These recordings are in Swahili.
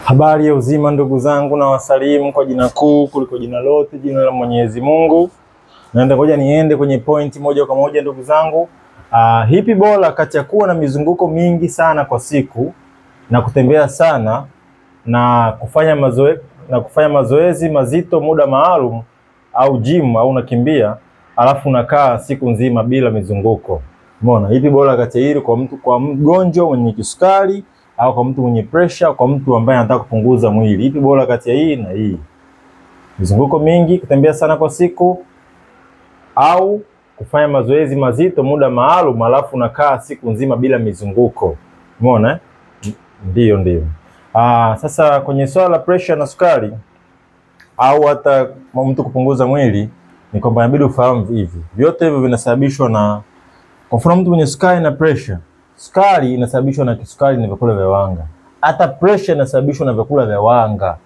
Habari ya uzima ndugu zangu, na wasalimu kwa jina kuu kuliko jina lote, jina la Mwenyezi Mungu. Naenda ngoja niende kwenye point moja kwa moja ndugu zangu. Hipi bora kati ya kuwa na mizunguko mingi sana kwa siku na kutembea sana na kufanya mazoezi mazito muda maalum au gym au unakimbia alafu unakaa siku nzima bila mizunguko. Umeona? Hipi bora kati ya hili kwa mgonjwa mwenye kisukari au kwa mtu mwenye pressure, kwa mtu ambaye anataka kupunguza mwili? Ipi bora kati ya hii na hii? Mizunguko mingi, kutembea sana kwa siku, au kufanya mazoezi mazito muda maalum alafu unakaa siku nzima bila mizunguko? Umeona? Ndio. Sasa kwenye swala la pressure na sukari au hata mtu kupunguza mwili, ni kwamba inabidi ufahamu hivi. Vyote hivyo vinasababishwa na, kwa mfano mtu mwenye sukari na pressure, sukari inasababishwa na kisukari na vyakula vya wanga. Hata pressure inasababishwa na vyakula vya wanga.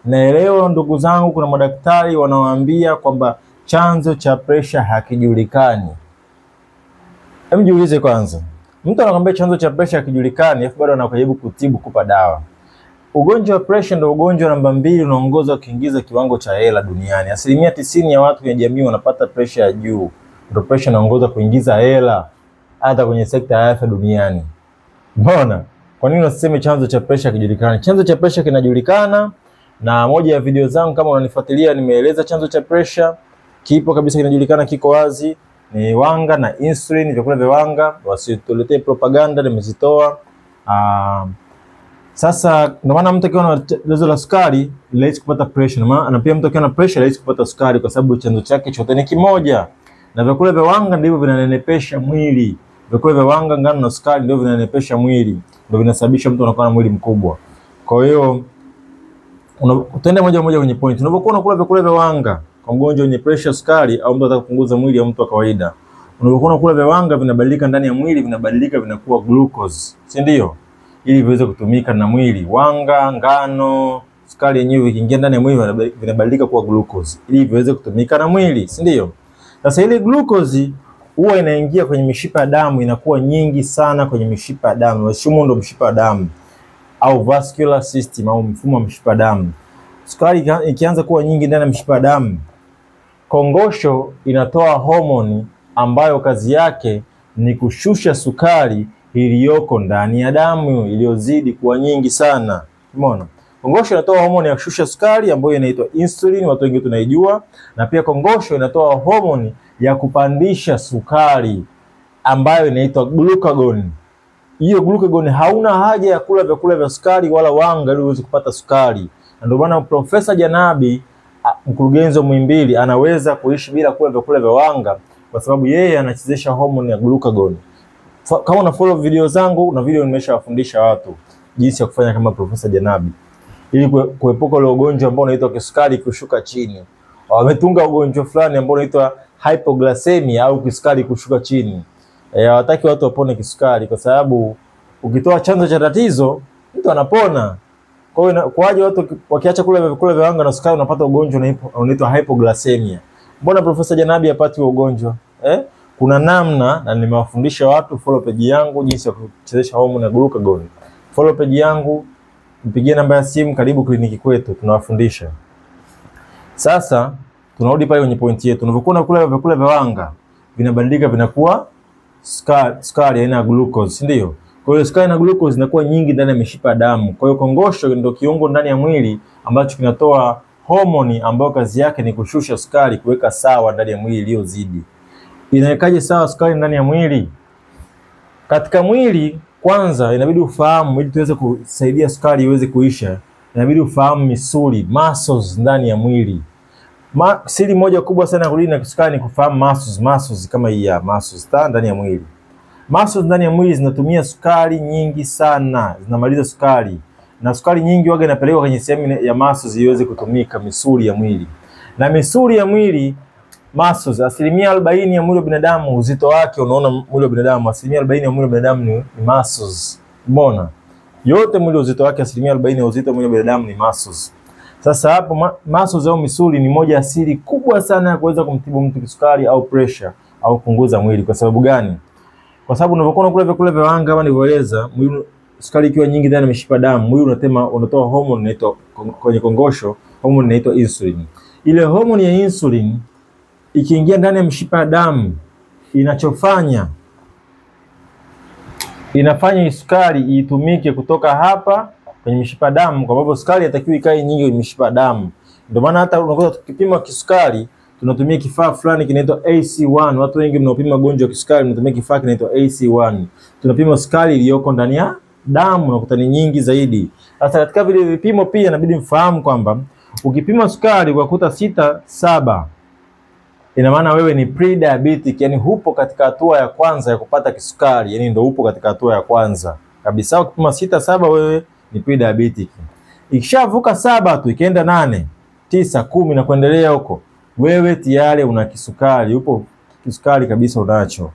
Naelewa ndugu zangu, kuna madaktari wanaoambia kwamba chanzo cha pressure hakijulikani. Hebu jiulize kwanza. Mtu anakuambia chanzo cha pressure hakijulikani, afu bado anakujaribu kutibu, kupa dawa. Ugonjwa wa pressure ndio ugonjwa namba 2 unaongoza kuingiza kiwango cha hela duniani. 90% ya watu kwenye jamii wanapata pressure ya juu. Ndio pressure inaongoza kuingiza hela hata kwenye sekta ya afya duniani. Mbona? Kwa nini usiseme chanzo cha pressure kijulikana? Chanzo cha pressure kinajulikana, na moja ya video zangu kama unanifuatilia nimeeleza chanzo cha pressure. Kipo kabisa, kinajulikana, kiko wazi. Ni wanga na insulin, vyakula vya wanga. Wasituletee propaganda, nimezitoa. Sasa ndio maana mtu akiwa na tatizo la sukari rahisi kupata pressure, na pia mtu akiwa na pressure rahisi kupata sukari, kwa sababu chanzo chake chote ni kimoja. Na vyakula vya wanga ndivyo vinanenepesha mwili. Vyakula vya wanga, ngano na sukari ndio vinanenepesha mwili, ndio vinasababisha mtu anakuwa na mwili mkubwa. Kwa hiyo utaenda moja kwenye point. Unapokuwa unakula vyakula vya wanga kwa mgonjwa mwenye pressure, sukari, au mtu anataka kupunguza mwili, au mtu wa kawaida, unapokuwa unakula vya wanga vinabadilika ndani ya mwili, vinakuwa glucose, si ndio? Ili viweze kutumika na mwili. Wanga, ngano, sukari yenyewe vikiingia ndani ya mwili vinabadilika kuwa glucose ili viweze kutumika na mwili, si ndio? Sasa ile glucose huwa inaingia kwenye mishipa ya damu, inakuwa nyingi sana kwenye mishipa ya damu. Washumu ndo mshipa wa damu au vascular system au mfumo wa mshipa wa damu. Sukari ikianza kuwa nyingi ndani ya mshipa wa damu, kongosho inatoa homoni ambayo kazi yake ni kushusha sukari iliyoko ndani ya damu iliyozidi kuwa nyingi sana. Umeona? Kongosho inatoa homoni ya kushusha sukari ambayo inaitwa insulin, watu wengi tunaijua, na pia kongosho inatoa homoni ya kupandisha sukari ambayo inaitwa glucagon. Hiyo glucagon hauna haja ya kula vyakula vya sukari wala wanga ili uweze kupata sukari. Ndio maana Profesa Janabi, mkurugenzi wa Muhimbili, anaweza kuishi bila kula vyakula vya wanga kwa sababu yeye anachezesha homoni ya glucagon. Kama una follow video zangu, na video nimeshawafundisha watu jinsi ya kufanya kama Profesa Janabi ili kuepuka ile ugonjwa ambao unaitwa kisukari kushuka chini. Wametunga ugonjwa fulani ambao unaitwa hypoglycemia au kisukari kushuka chini. Hawataki watu wapone kisukari, kwa sababu ukitoa chanzo cha tatizo mtu anapona. Kwa hiyo kwaje watu wakiacha kula vyakula vya wanga na sukari unapata ugonjwa unaitwa hypoglycemia? Mbona Profesa Janabi hapati ugonjwa? Kuna namna, na nimewafundisha watu. Follow page yangu jinsi ya kuchezesha homoni ya glucagon. Follow page yangu, mpigie namba ya simu, karibu kliniki kwetu, tunawafundisha. Sasa tunarudi pale kwenye point yetu. Unapokuwa unakula vyakula vya wanga vinabadilika, vinakuwa sukari aina ya glucose, ndio? Kwa hiyo sukari na glucose zinakuwa nyingi ndani ya mishipa ya damu. Kwa hiyo kongosho ndio kiungo ndani ya mwili ambacho kinatoa homoni ambayo kazi yake ni kushusha sukari, kuweka sawa ndani ya mwili iliyozidi. Inawekaje sawa sukari ndani ya mwili? Katika mwili kwanza inabidi ufahamu, ili tuweze kusaidia sukari iweze kuisha, inabidi ufahamu misuli, muscles ndani ya mwili. Siri moja kubwa sana kurudi na sukari ni kufahamu muscles kama hii ya muscles ndani ya mwili. Muscles ndani ya mwili zinatumia sukari nyingi sana, zinamaliza sukari. Na sukari nyingi waga inapelekwa kwenye sehemu ya muscles iweze kutumika, misuli ya mwili. Na misuli ya mwili, muscles, 40% ya mwili wa binadamu uzito wake, unaona mwili wa binadamu 40% ya mwili wa binadamu ni muscles. Umeona? Yote mwili uzito wake 40% ya uzito wa mwili wa binadamu ni muscles. Sasa hapo muscles au misuli ni moja ya siri kubwa sana ya kuweza kumtibu mtu kisukari au pressure au kupunguza mwili. Kwa sababu gani? Kwa sababu unapokuwa unakula vyakula vya wanga kama nilivyoeleza, sukari ikiwa nyingi ndani ya mishipa damu, mwili unatoa hormone inaitwa kwenye kongosho, hormone inaitwa insulin. Ile hormone ya insulin ikiingia ndani ya mishipa ya damu, inachofanya inafanya sukari itumike kutoka hapa kwenye mishipa damu, kwa sababu sukari inatakiwa ikae nyingi kwenye mishipa damu. Ndio maana hata unakuta tukipima kisukari tunatumia kifaa fulani kinaitwa AC1. Watu wengi mnaopima gonjwa kisukari mnatumia kifaa kinaitwa AC1. Tunapima sukari iliyoko ndani ya damu, unakuta ni nyingi zaidi. Sasa katika vile vipimo pia inabidi mfahamu kwamba ukipima sukari ukakuta 6-7, ina maana wewe ni pre-diabetic, yani hupo katika hatua ya kwanza ya kupata kisukari, yani ndio upo katika hatua ya kwanza kabisa. Ukipima 6-7 wewe ni pre-diabetic. Ikishavuka 7 tu ikaenda 8, 9, 10 na kuendelea huko, wewe tayari una kisukari, upo kisukari kabisa unacho.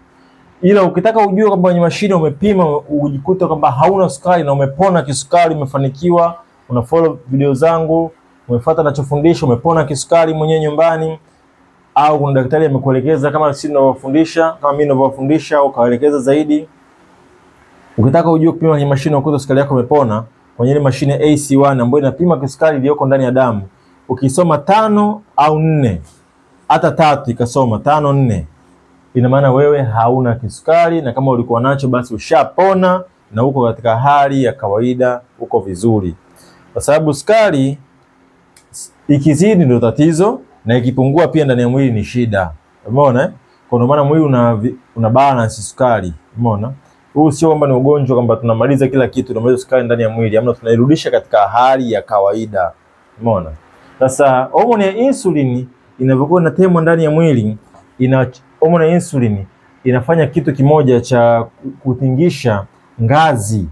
Ila ukitaka ujue kwamba kwenye mashine umepima ujikuta kwamba hauna sukari na umepona kisukari, umefanikiwa, unafollow video zangu, umefuata ninachofundisha, umepona kisukari mwenyewe nyumbani, au kuna daktari amekuelekeza kama sisi ninavyofundisha, kama mimi ninavyofundisha au kaelekeza zaidi. Ukitaka ujue kupima kwenye mashine ukuta sukari yako umepona, kwenye ile mashine AC1 ambayo inapima kisukari iliyoko ndani ya damu, ukisoma 5 au 4, hata 3 ikasoma 5, 4, ina maana wewe hauna kisukari, na kama ulikuwa nacho basi ushapona na uko katika hali ya kawaida, uko vizuri. Kwa sababu sukari ikizidi ndio tatizo, na ikipungua pia ndani ya mwili ni shida. Umeona? Kwa maana mwili una balance sukari. Umeona? Huu sio kwamba ni ugonjwa kwamba tunamaliza kila kitu, tunamaliza sukari ndani ya mwili, ama tunairudisha katika hali ya kawaida. Umeona? Sasa hormone ya insulin inavyokuwa inatemwa ndani ya mwili, hormone ya insulin inafanya kitu kimoja cha kutingisha ngazi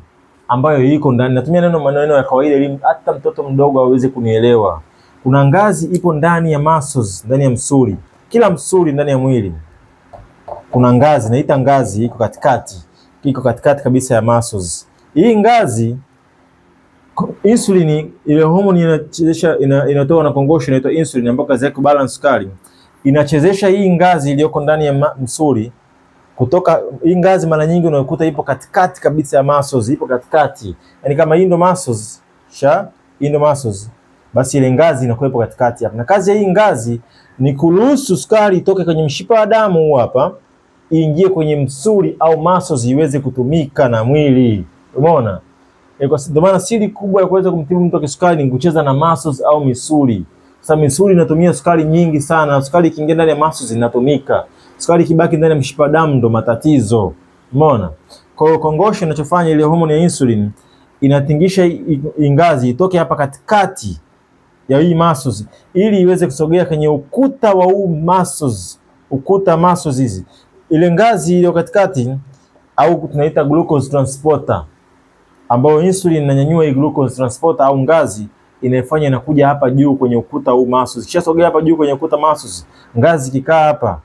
ambayo iko ndani. Natumia maneno ya kawaida ili hata mtoto mdogo aweze kunielewa. Kuna ngazi ipo ndani ya muscles, ndani ya msuli. Kila msuli ndani ya mwili kuna ngazi, naita ngazi iko katikati kabisa ya muscles. Hii ngazi insulin, ile hormone inatoa na kongosho inaitwa insulin, ambayo kazi yake balance sukari. Inachezesha hii ngazi iliyoko ndani ya msuli kutoka. Hii ngazi mara nyingi unakuta ipo katikati kabisa ya muscles, ipo katikati. Yaani kama hii ndo muscles, hii ndo muscles, basi ile ngazi inakuwepo katikati hapa. Na kazi ya hii ngazi ni kuruhusu sukari itoke kwenye mshipa wa damu hapa iingie kwenye msuli au muscles iweze kutumika na mwili. Umeona? Ndio maana siri kubwa ya kuweza kumtibu mtu kisukari ni kucheza na muscles au misuli. Sasa misuli inatumia sukari nyingi sana. Sukari ikiingia ndani ya muscles inatumika. Sukari ikibaki ndani ya mshipa wa damu ndo matatizo. Umeona? Kwa hiyo kongosho inachofanya ile hormone ya insulin inatingisha ngazi itoke hapa katikati ya hii muscles ili iweze kusogea kwenye ukuta wa huu muscles, muscles hizi. Ile ngazi ile katikati au tunaita glucose transporter, ambayo insulin inanyanyua hii glucose transporter au ngazi inafanya inakuja hapa juu kwenye ukuta huu muscles. Ikishasogea hapa juu kwenye ukuta muscles, ngazi kikaa hapa,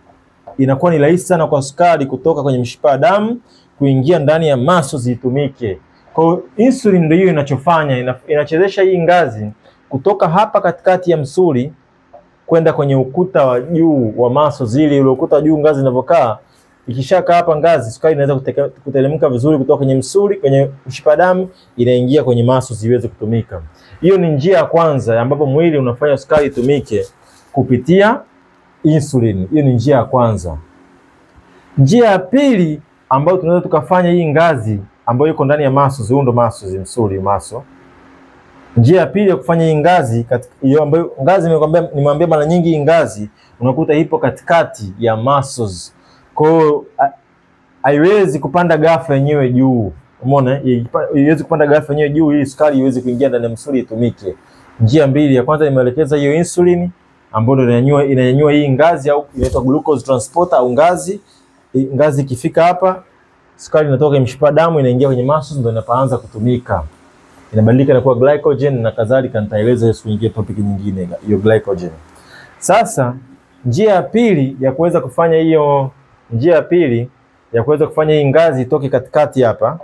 inakuwa ni rahisi sana kwa sukari kutoka kwenye mshipa wa damu kuingia ndani ya muscles itumike. Kwa hiyo insulin ndio hiyo inachofanya, inachezesha hii ngazi kutoka hapa katikati ya msuli kwenda kwenye ukuta wa juu wa muscles, ili ule ukuta wa juu ngazi inavyokaa. Ikishaka hapa ngazi, sukari inaweza kuteremka vizuri kutoka kwenye msuli, kwenye mshipa damu, inaingia kwenye muscles iweze kutumika. Hiyo ni njia ya kwanza ambapo mwili unafanya sukari itumike kupitia insulin. Hiyo ni njia ya kwanza. Njia ya pili ambayo tunaweza tukafanya hii ngazi ambayo iko ndani ya muscles, huo ndo muscles, msuli, muscle. Njia ya pili ya kufanya hii ngazi, hiyo ambayo ngazi nimwambia mara nyingi, hii ngazi unakuta ipo katikati ya muscles. Kwa hiyo haiwezi kupanda ghafla yenyewe juu. Umeona? Haiwezi kupanda ghafla yenyewe juu ili sukari iweze kuingia ndani ya msuli itumike. Njia mbili, ya kwanza nimeelekeza hiyo insulin ambayo inanyanyua hii ngazi au inaitwa glucose transporter au ngazi. Ngazi ikifika hapa, sukari inatoka kwenye mshipa damu inaingia kwenye muscles, ndio inaanza kutumika. Inabadilika na kuwa glycogen na kadhalika. Nitaeleza siku nyingine topic nyingine hiyo glycogen. Sasa njia ya pili ya kuweza kufanya hiyo, njia ya pili ya kuweza kufanya hii ngazi itoke katikati hapa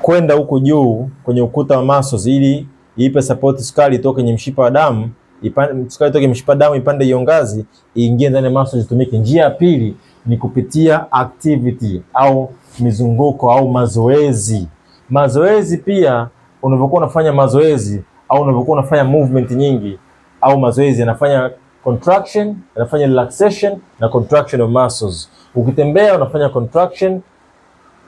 kwenda huko juu kwenye ukuta wa muscles ili iipe support sukari itoke kwenye mshipa wa damu, sukari itoke mshipa damu ipande hiyo ngazi iingie ndani ya muscles itumike. Njia ya pili ni kupitia activity au mizunguko au mazoezi. Mazoezi pia, unavyokuwa unafanya mazoezi au unavyokuwa unafanya movement nyingi au mazoezi, yanafanya contraction, yanafanya relaxation na contraction of muscles. Ukitembea unafanya contraction,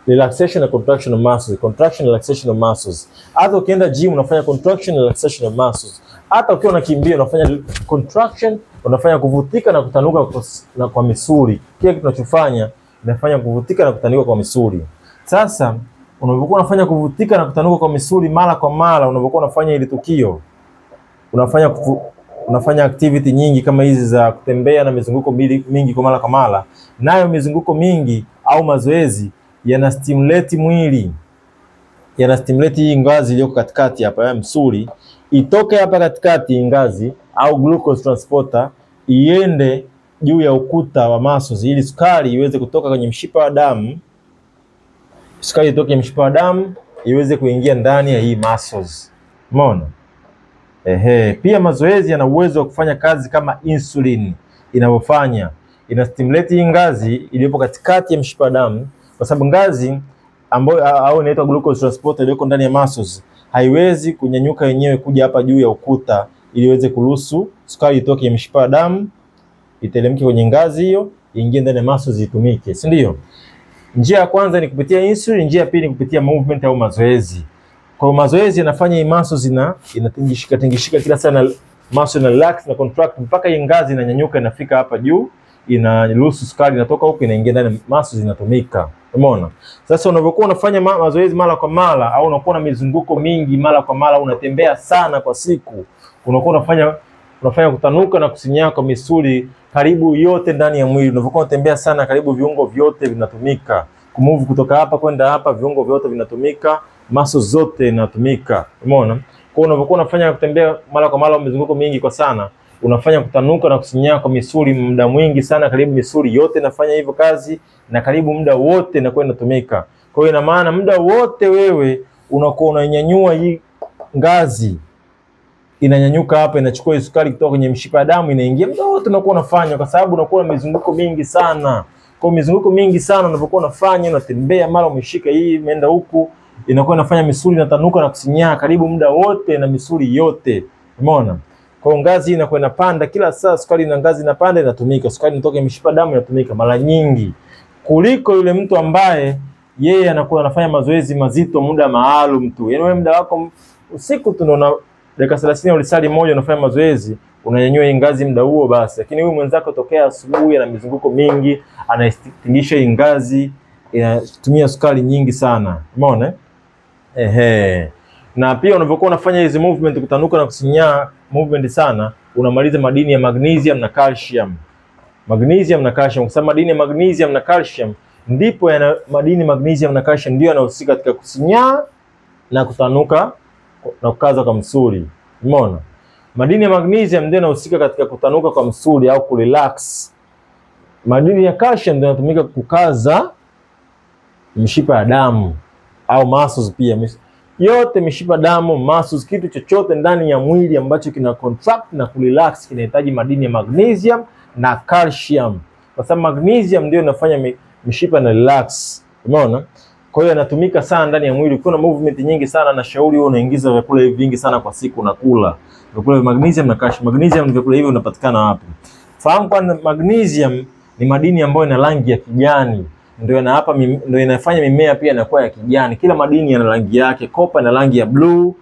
relaxation na contraction of muscles, contraction, relaxation of muscles. Hata ukienda gym unafanya contraction, relaxation of muscles. Hata ukiwa unakimbia unafanya contraction, unafanya kuvutika na kutanuka kwa misuli. Kile kitu tunachofanya inafanya kuvutika na kutanuka kwa misuli. Sasa unapokuwa unafanya kuvutika na kutanuka kwa misuli mara kwa mara, unapokuwa unafanya ile tukio, unafanya activity nyingi kama hizi za kutembea na mizunguko mingi kwa mara, nayo mizunguko mingi au mazoezi yana stimulate mwili, yana stimulate hii ngazi iliyoko katikati hapa ya msuli, itoke hapa katikati ngazi au glucose transporter iende juu ya ukuta wa muscles ili sukari iweze kutoka kwenye mshipa wa damu, sukari itoke kwenye mshipa wa damu iweze kuingia ndani ya hii muscles. Umeona? Pia mazoezi yana uwezo wa kufanya kazi kama insulin inavyofanya, ina stimulate hii ngazi iliyopo katikati ya mshipa wa damu, kwa sababu ngazi ambayo au inaitwa glucose transporter iliyoko ndani ya muscles haiwezi kunyanyuka yenyewe kuja hapa juu ya ukuta ili iweze kuruhusu sukari itoke kwenye mshipa wa damu itelemke kwenye ngazi hiyo iingie ndani ya muscles itumike, si ndio? Njia ya kwanza ni kupitia insulin, njia ya pili ni kupitia movement au mazoezi. Kwa mazoezi yanafanya hii muscles inatingishika kila sana, muscle na relax na contract mpaka hii ngazi inanyanyuka inafika hapa juu, inaruhusu sukari inatoka huko inaingia ndani muscles inatumika. Umeona? Sasa unapokuwa unafanya mazoezi mara kwa mara au unakuwa na mizunguko mingi mara kwa mara, unatembea sana kwa siku, unakuwa unafanya kutanuka na kusinyaa kwa misuli karibu yote ndani ya mwili. Unapokuwa unatembea sana, karibu viungo vyote vinatumika. Kumove kutoka hapa kwenda hapa, viungo vyote vinatumika, muscles zote zinatumika. Umeona? Kwa unapokuwa unafanya kutembea mara kwa mara mizunguko mingi kwa sana, unafanya kutanuka na kusinyaa kwa misuli muda mwingi sana, karibu misuli yote inafanya hivyo kazi na karibu muda wote inakuwa inatumika. Kwa hiyo ina maana muda wote wewe unakuwa unanyanyua hii ngazi, inanyanyuka hapa, inachukua sukari kutoka kwenye mshipa wa damu inaingia, muda wote unakuwa unafanya, kwa sababu unakuwa na mizunguko mingi sana. Kwa mizunguko mingi sana unapokuwa unafanya, unatembea mara umeshika hii imeenda huku, inakuwa inafanya misuli inatanuka na kusinyaa karibu muda wote na misuli yote. Umeona? Kwa ngazi inakuwa inapanda kila saa, sukari na ngazi inapanda inatumika, sukari inatoka mishipa damu inatumika mara nyingi kuliko yule mtu ambaye yeye anakuwa anafanya mazoezi mazito muda maalum tu. Yaani wewe muda wako usiku tu unaona dakika 30 au lisali moja unafanya mazoezi, unanyanyua ngazi muda huo basi. Lakini huyu mwenzako tokea asubuhi ana mizunguko mingi, anaistingisha ngazi, inatumia sukari nyingi sana. Umeona? Na pia unapokuwa unafanya hizi movement kutanuka na kusinyaa movement sana, unamaliza madini ya magnesium na calcium. Magnesium na calcium, kwa sababu madini ya magnesium na calcium ndipo madini magnesium na calcium ndio yanahusika katika kusinyaa na kutanuka na kukaza kwa msuli. Umeona? Madini ya magnesium ndio yanahusika katika kutanuka kwa msuli au kurelax. Madini ya calcium ndio yanatumika kukaza mishipa ya damu au muscles pia. Yote mishipa damu, muscles, kitu chochote ndani ya mwili ambacho kina contract na kurelax kinahitaji madini ya magnesium na calcium. Kwa sababu magnesium ndio inafanya mishipa na relax. Umeona? Kwa hiyo yanatumika sana ndani ya mwili. Kuna movement nyingi sana, na shauri wewe unaingiza vyakula vingi sana kwa siku unakula. Vyakula vya magnesium na calcium. Magnesium ni vyakula hivi unapatikana wapi? Fahamu kwamba magnesium ni madini ambayo yana rangi ya kijani. Ndio inafanya mimea pia inakuwa ya kijani. Kila madini yana rangi yake. Copper ina rangi ya blue,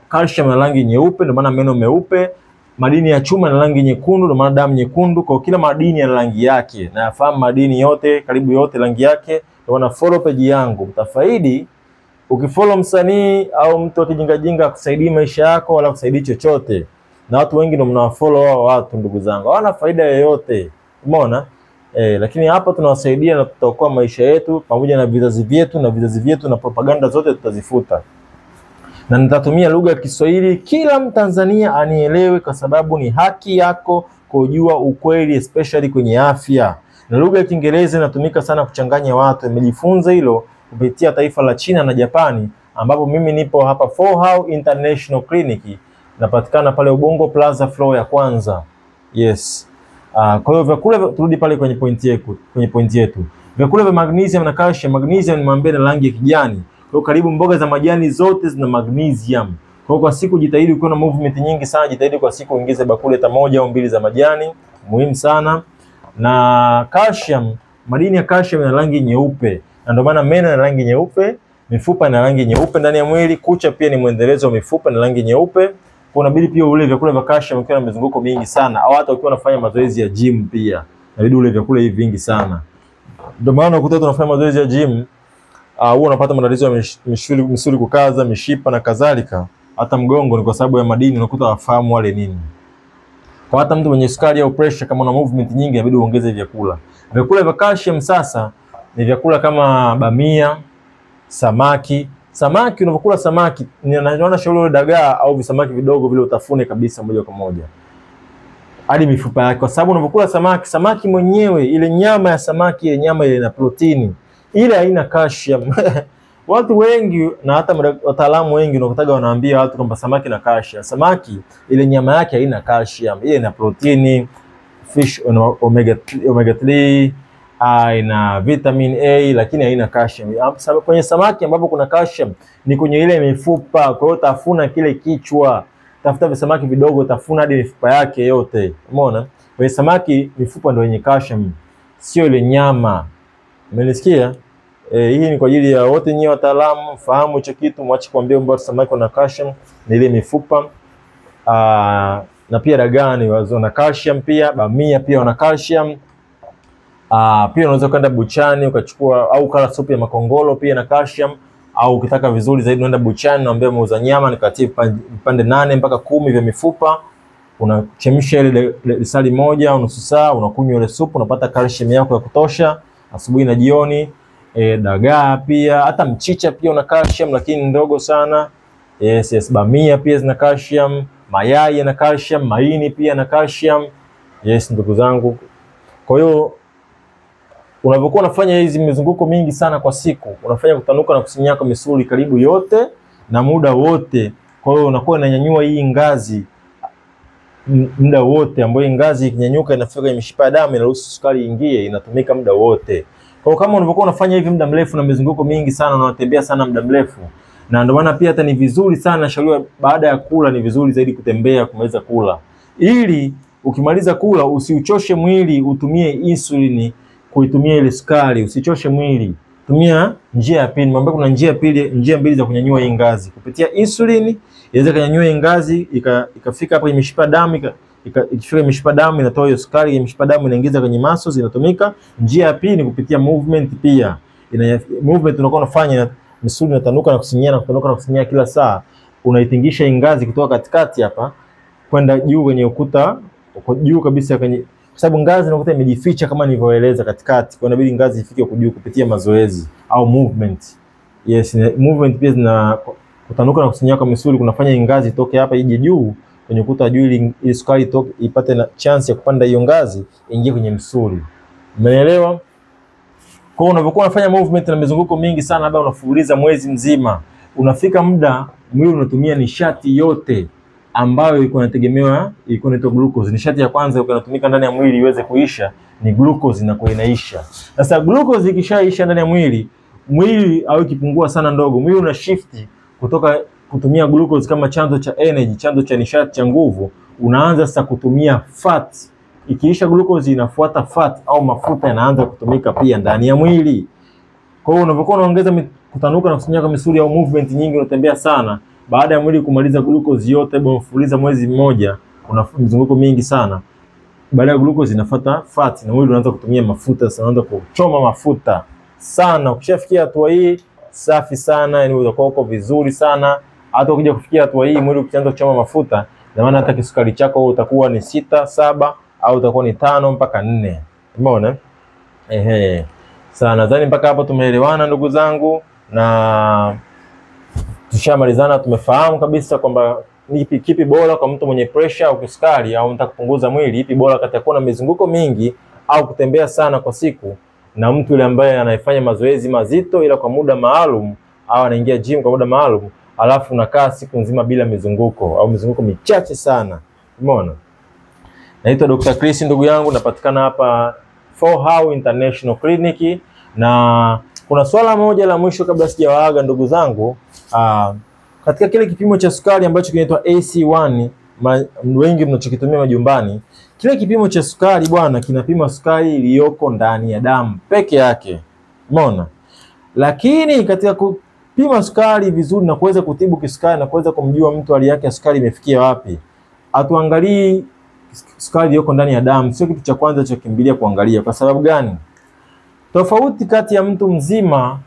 calcium ina rangi nyeupe, ndio maana meno meupe. Madini ya chuma ina rangi nyekundu, ndio maana damu nyekundu. Kwa kila madini yana rangi yake. Na yafahamu madini yote, karibu yote rangi yake. Ndio na follow page yangu. Mtafaidi ukifollow msanii au mtu akijingajinga kusaidia maisha yako wala kusaidia chochote. Na watu wengi ndio mnawafollow hao watu, ndugu zangu. Hawana faida yoyote. Umeona? Lakini hapa tunawasaidia na tutaokoa maisha yetu pamoja na vizazi vyetu, na vizazi vyetu na propaganda zote tutazifuta. Na nitatumia lugha ya Kiswahili kila Mtanzania anielewe, kwa sababu ni haki yako kujua ukweli, especially kwenye afya. Na lugha ya Kiingereza inatumika sana kuchanganya watu. Nimejifunza hilo kupitia taifa la China na Japani, ambapo mimi nipo hapa Fohao International Clinic. Napatikana pale Ubongo Plaza floor ya kwanza. Yes. Kwa hiyo vyakula, turudi pale kwenye pointi yetu. Vyakula vya magnesium na calcium. Magnesium nimwambia na rangi ya kijani. Kwa hiyo karibu mboga za majani zote zina magnesium. Kwa hiyo kwa siku jitahidi, ukiwa na movement nyingi sana, jitahidi kwa siku uingize bakuli hata 1 au 2 za majani, muhimu sana. Na calcium, madini ya calcium yana rangi nyeupe. Na ndio maana meno yana rangi nyeupe, mifupa ina rangi nyeupe ndani ya mwili, kucha pia ni mwendelezo wa mifupa na rangi nyeupe. Kwa unabidi pia ule vyakula vya calcium ukiwa na mizunguko mingi sana, au hata ukiwa unafanya mazoezi ya gym pia inabidi ule vyakula hivi vingi sana. Ndio maana ukuta tunafanya mazoezi ya gym, huwa unapata matatizo ya misuli kukaza, mishipa na kadhalika, hata mgongo, ni kwa sababu ya madini, unakuta wafahamu wale nini. Kwa hata mtu mwenye sukari au pressure, kama una movement nyingi inabidi uongeze vyakula. Vyakula vya calcium sasa ni vyakula kama bamia, samaki. Samaki, unapokula samaki, naona shauri ule dagaa au visamaki vidogo vile utafune kabisa moja kwa moja hadi mifupa yake, kwa sababu unapokula samaki mwenyewe, ile nyama ya samaki, ile nyama ile ina protini, ile haina calcium. Watu wengi na hata wataalamu wengi unakutaga wanaambia watu kwamba samaki na calcium. Samaki ile nyama yake haina calcium, ile ina protini, fish omega 3, ina vitamin A, lakini haina calcium. Kwenye samaki ambapo kuna calcium ni kwenye ile mifupa. Kwa hiyo tafuna kile kichwa, tafuta visamaki vidogo, tafuna hadi mifupa yake yote. Umeona? Kwenye samaki mifupa ndio yenye calcium, sio ile nyama. Umenisikia? Hii ni kwa ajili ya wote nyinyi wataalamu, fahamu hicho kitu, mwache kuambia kwamba samaki wana calcium, ni ile mifupa. Na pia dagaa ni wana calcium pia, bamia pia wana calcium. Pia unaweza kwenda buchani ukachukua au kala supu ya makongolo pia na calcium, au ukitaka vizuri zaidi unaenda buchani, naambia muuza nyama nikatie vipande 8 mpaka 10 vya mifupa, unachemsha ile lisali moja au nusu saa, unakunywa ile supu, unapata calcium yako ya kutosha asubuhi na jioni. Dagaa pia, hata mchicha pia una calcium lakini ndogo sana. Yes, bamia pia zina calcium, mayai yana calcium, maini pia na calcium. Yes, ndugu zangu. Kwa hiyo unapokuwa unafanya hizi mizunguko mingi sana kwa siku, unafanya kutanuka na kusinyaka misuli karibu yote na muda wote. Kwa hiyo unakuwa unanyanyua hii ngazi muda wote, ambayo ngazi ikinyanyuka inafika kwenye mishipa ya damu, inaruhusu sukari ingie, inatumika muda wote. Kwa hiyo kama unapokuwa unafanya hivi muda mrefu na mizunguko mingi sana, unatembea sana muda mrefu, na ndio maana pia hata ni vizuri sana, shauriwa baada ya kula ni vizuri zaidi kutembea kumaliza kula, ili ukimaliza kula usiuchoshe mwili, utumie insulini kuitumia ile sukari, usichoshe mwili. Tumia njia ya pili. Mambo kuna njia mbili za kunyanyua hii ngazi. Kupitia insulini inaweza kunyanyua hii ngazi ikafika hapa kwenye mishipa damu, ikifika mishipa damu inatoa hiyo sukari, ya mishipa damu inaingiza kwenye muscles, inatumika. Njia ya pili ni kupitia movement pia. Movement unakuwa unafanya misuli inatanuka na kusinyana na kutanuka na kusinyana kila saa. Unaitingisha hii ngazi kutoka katikati hapa kwenda juu kwenye ukuta, uko juu kabisa kwenye, kwa sababu ngazi unakuta imejificha kama nilivyoeleza katikati. Kwa inabidi ngazi ifike huko juu kupitia mazoezi au movement. Yes, movement pia zina kutanuka na kusinyana kwa misuli, kunafanya ngazi itoke hapa ije juu kwenye ukuta juu, ili sukari itoke ipate na chance ya kupanda hiyo ngazi ingie kwenye misuli. Umeelewa? Kwa hiyo unapokuwa unafanya movement na mizunguko mingi sana, labda unafuuliza mwezi mzima, unafika muda mwili unatumia nishati yote ambayo iko inategemewa, iko inaitwa glucose. Nishati ya kwanza inatumika ndani ya mwili iweze kuisha ni glucose, inakuwa inaisha. Sasa glucose ikishaisha ndani ya mwili au ikipungua sana ndogo, mwili una shift kutoka kutumia glucose kama chanzo cha energy, chanzo cha nishati cha nguvu, unaanza sasa kutumia fat. Ikiisha glucose inafuata fat au mafuta yanaanza kutumika pia ndani ya mwili. Kwa hiyo unapokuwa unaongeza kutanuka na kusinyaka misuli au movement nyingi, unatembea sana, baada ya mwili kumaliza glucose yote, unafuliza mwezi mmoja, una mzunguko mingi sana, baada ya glucose inafuata fat na mwili unaanza kutumia mafuta. Sasa unaanza kuchoma mafuta sana. Ukishafikia hatua hii, safi sana, yani utakuwa uko vizuri sana. Hata ukija kufikia hatua hii, mwili ukianza kuchoma mafuta, na maana hata kisukari chako utakuwa ni 6, 7 au utakuwa ni 5 mpaka 4. Umeona? Sasa nadhani mpaka hapo tumeelewana ndugu zangu, na tushamalizana, tumefahamu kabisa kwamba kipi bora kwa mtu mwenye pressure au kisukari au unataka kupunguza mwili. Ipi bora kati ya kuwa na mizunguko mingi au kutembea sana kwa siku, na mtu yule ambaye anayefanya mazoezi mazito ila kwa muda maalum, au anaingia gym kwa muda maalum, alafu unakaa siku nzima bila mizunguko au mizunguko michache sana. Umeona? Naitwa Dr. Chris ndugu yangu, napatikana hapa How International Clinic. Na kuna swala moja la mwisho kabla sijawaaga ndugu zangu. Katika kile kipimo cha sukari ambacho kinaitwa AC1, wengi mnachokitumia majumbani, kile kipimo cha sukari bwana kinapima sukari iliyoko ndani ya damu peke yake. Umeona? Lakini katika kupima sukari vizuri na kuweza kutibu kisukari na kuweza kumjua mtu hali yake ya sukari imefikia wapi, atuangalie sukari iliyoko ndani ya damu. Sio kitu cha kwanza cha kimbilia kuangalia. Kwa sababu gani? Tofauti kati ya mtu mzima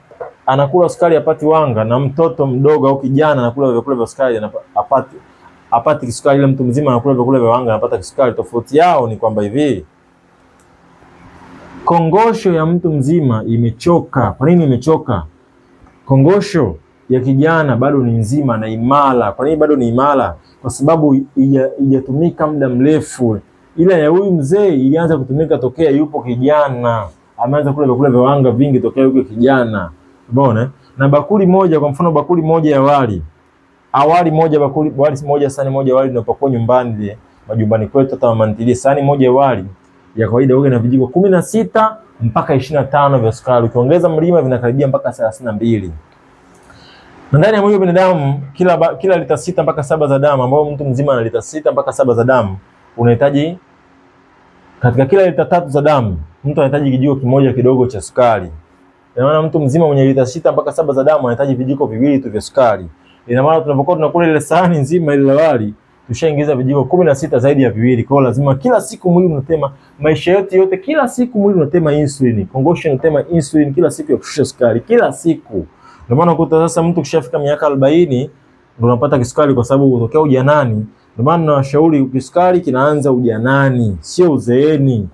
anakula sukari apati wanga na mtoto mdogo au kijana anakula vyakula vya sukari apati kisukari, ile mtu mzima anakula vyakula vya wanga anapata kisukari. Tofauti yao ni kwamba hivi, kongosho ya mtu mzima imechoka. Kwa nini imechoka? Kongosho ya kijana bado ni nzima na imara. Kwa nini bado ni imara? Kwa sababu ijatumika muda mrefu. Ila ya huyu mzee ilianza kutumika tokea yupo kijana. Ameanza kula vyakula vya wanga vingi tokea yuko kijana. Umeona? Na bakuli moja, kwa mfano bakuli moja ya wali, wali moja sahani moja wali unapokuwa nyumbani majumbani kwetu hata mamantilie, sahani moja ya wali ya kawaida huwa na vijiko 16 mpaka 25 vya sukari. Ukiongeza mlima vinakaribia mpaka 32. Na ndani ya mwili wa binadamu kila lita 6 mpaka 7 za damu, ambao mtu mzima ana lita 6 mpaka 7 za damu, unahitaji katika kila lita 3 za damu mtu anahitaji kijiko kimoja kidogo cha sukari. Ina maana mtu mzima mwenye lita 6 mpaka 7 za damu anahitaji vijiko viwili tu vya sukari. Ina maana tunapokuwa tunakula ile sahani nzima ile wali, tushaingiza vijiko 16 zaidi ya viwili. Kwa hiyo lazima kila siku mwili unatema, maisha yote kila siku mwili unatema insulin. Kongosho unatema insulin kila siku ya kushusha sukari kila siku. Ndio maana ukuta sasa mtu kishafika miaka 40 ndio unapata kisukari, kwa sababu kutokea ujanani. Ndio maana nawashauri kisukari kinaanza ujanani, sio uzeeni.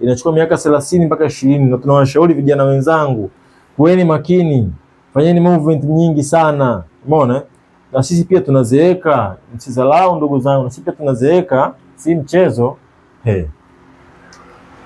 Inachukua miaka 30 mpaka 20. Na tunawashauri vijana wenzangu, kuweni makini, fanyeni movement nyingi sana. Umeona? Na sisi pia tunazeeka, msizalau ndugu zangu, na sisi pia tunazeeka, si mchezo.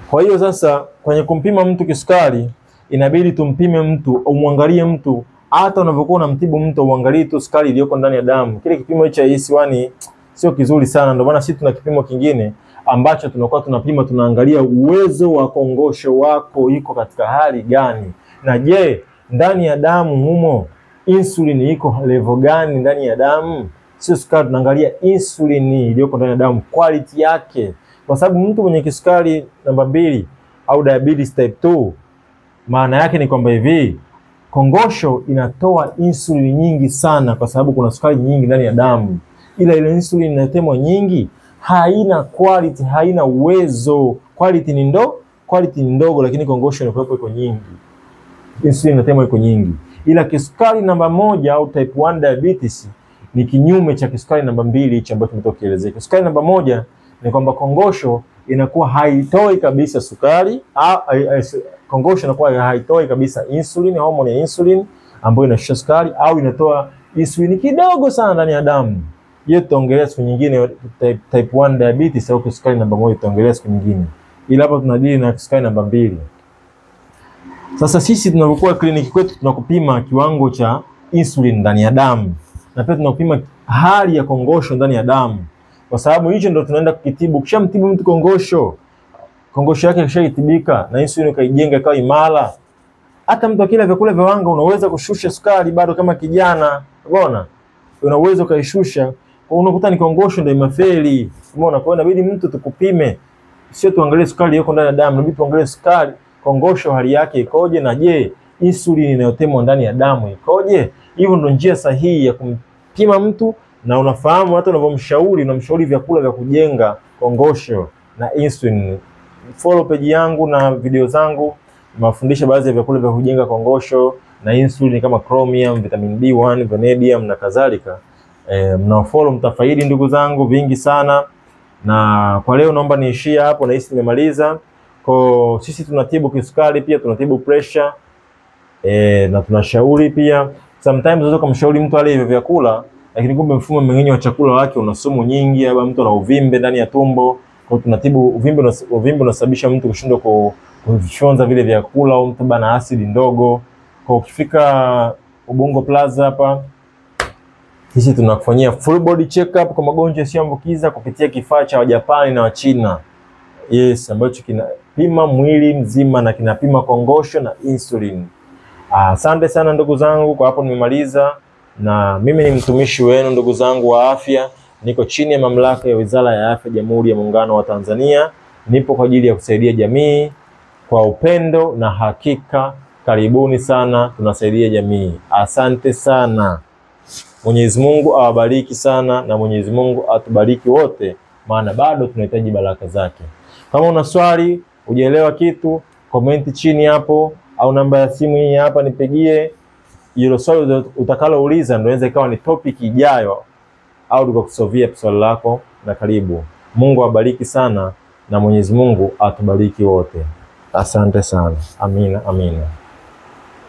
Kwa hiyo sasa kwenye kumpima mtu kisukari inabidi tumpime mtu, umwangalie mtu hata unavyokuwa unamtibu mtu, uangalie tu sukari iliyoko ndani ya damu. Kile kipimo cha AC1 sio kizuri sana. Ndio maana sisi tuna kipimo kingine ambacho tunakuwa tunapima, tunaangalia uwezo wa kongosho wako iko katika hali gani, na je, ndani ya damu humo insulin iko level gani ndani ya damu. Sio sukari, tunaangalia insulin iliyoko ndani ya damu, quality yake. Kwa sababu mtu mwenye kisukari namba 2 au diabetes type 2, maana yake ni kwamba hivi, kongosho inatoa insulin nyingi sana kwa sababu kuna sukari nyingi ndani ya damu. Ila ile insulin inayotemwa nyingi haina quality, haina uwezo. Quality ni ndogo, lakini kongosho inakuwa iko nyingi. Insulin inatemwa iko nyingi. Ila kisukari namba 1 au type 1 diabetes ni kinyume cha kisukari namba 2 hicho ambacho tumetokielezea. Kisukari namba 1 ni kwamba kongosho inakuwa haitoi kabisa sukari, kongosho inakuwa haitoi kabisa insulin, hormone ya insulin ambayo inashusha sukari, au inatoa insulin kidogo sana ndani ya damu. Hiyo tutaongelea siku nyingine, type 1 diabetes au kisukari namba 1 tutaongelea siku nyingine. Ila hapa tunadili na kisukari namba 2. Sasa sisi tunapokuwa kliniki kwetu tunakupima kiwango cha insulin ndani ya damu, na pia tunakupima hali ya kongosho ndani ya damu. Kwa sababu hicho ndio tunaenda kukitibu. Kishamtibu mtu kongosho yake kishaitibika na insulin kaijenga ikawa imara, hata mtu akila vyakula vya wanga unaweza kushusha sukari bado kama kijana. Unaona? Unaweza kaishusha. Kwa unakuta ni kongosho ndio imefeli. Umeona? Kwa hiyo inabidi mtu tukupime. Sio tuangalie sukari yako ndani ya damu, inabidi tuangalie sukari, kongosho hali yake ikoje, na je, insulin inayotemwa ndani ya damu ikoje? Hivyo ndio njia sahihi ya kumpima mtu, na unafahamu hata unamshauri vyakula vya kujenga kongosho na insulin. Follow page yangu na video zangu, mafundisha baadhi ya vyakula vya kujenga kongosho na insulin kama chromium, vitamin B1, vanadium na kadhalika. Mnafollow mtafaidi ndugu zangu vingi sana. Na kwa leo naomba niishie hapo, na hisi nimemaliza. Kwa sisi tunatibu kisukari, pia tunatibu pressure, na tunashauri pia. Sometimes unaweza kumshauri mtu ale hivyo vyakula, lakini kumbe mfumo mmeng'enyo wa chakula wake una sumu nyingi, au mtu ana uvimbe ndani ya tumbo. Kwa tunatibu uvimbe unasababisha mtu kushindwa kuvifyonza vile vyakula, au mtu bana asidi ndogo. Kwa ukifika Ubungo Plaza hapa, sisi tunakufanyia full body check up kwa magonjwa yasiyoambukiza kupitia kifaa cha Wajapani na Wachina. Yes, ambacho kinapima mwili mzima na kinapima kongosho na insulin. Asante sana ndugu zangu, kwa hapo nimemaliza, na mimi ni mtumishi wenu ndugu zangu wa afya. Niko chini ya mamlaka ya Wizara ya Afya Jamhuri ya Muungano wa Tanzania. Nipo kwa ajili ya kusaidia jamii kwa upendo, na hakika karibuni sana, tunasaidia jamii. Asante sana. Mwenyezi Mungu awabariki sana, na Mwenyezi Mungu atubariki wote, maana bado tunahitaji baraka zake. Kama una swali, hujaelewa kitu, komenti chini hapo, au namba ya simu hii hapa nipigie. Hilo swali utakalouliza ndio inaweza ikawa ni topic ijayo, au tukakusovia swali lako, na karibu. Mungu awabariki sana, na Mwenyezi Mungu atubariki wote. Asante sana. Amina, amina.